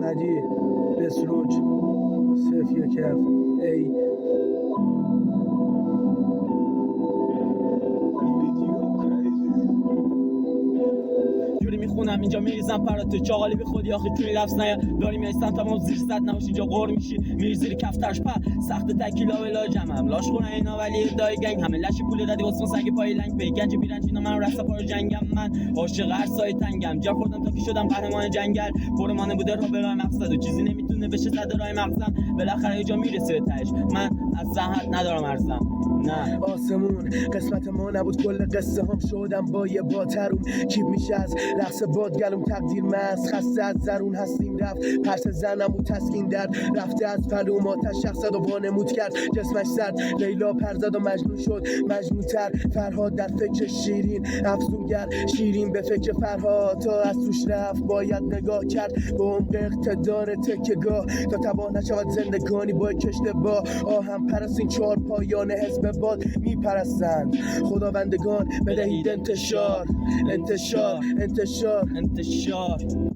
هدی بسروج صف یکف ای جوری میخونم اینجا میریزم پرات تو چاقالی به خودی آخه توی لفظ نیا داری میای سمتم زیر صد نباش اینجا قور میشی میری زیر کفترش په سخت تکیلا ولا جمعم لاش خونه اینا ولی دای گنگ همه لش پول دادی واسه سگ پای لنگ به گنج بیرنج اینا من رسا پار جنگم من عاشق هر سایه تنگم جا خوردم تا که شدم قهرمان جنگل پرمانه بوده را به راه مقصد و چیزی نمیتونه بشه صد راه مغزم بالاخره اینجا میرسه به تهش من از زحمت ندارم ارزم نه آسمون قسمت ما نبود کل قصه هم شدم با یه باترون کیپ میشه از رقص بادگلوم تقدیر مست خسته از زرون هستیم رفت پرس زنم و تسکین درد رفته از پلوم آتش شخص و وانمود کرد جسمش سرد لیلا پرزد و مجنون شد مجنون تر فرهاد در فکر شیرین افزونگر شیرین به فکر فرهاد تا از توش رفت باید نگاه کرد به عمق اقتدار تکگاه تا تباه نشود زندگانی با کشته با آهم پرستین چهار پایان حزب باد میپرستند خداوندگان بدهید انتشار انتشار انتشار انتشار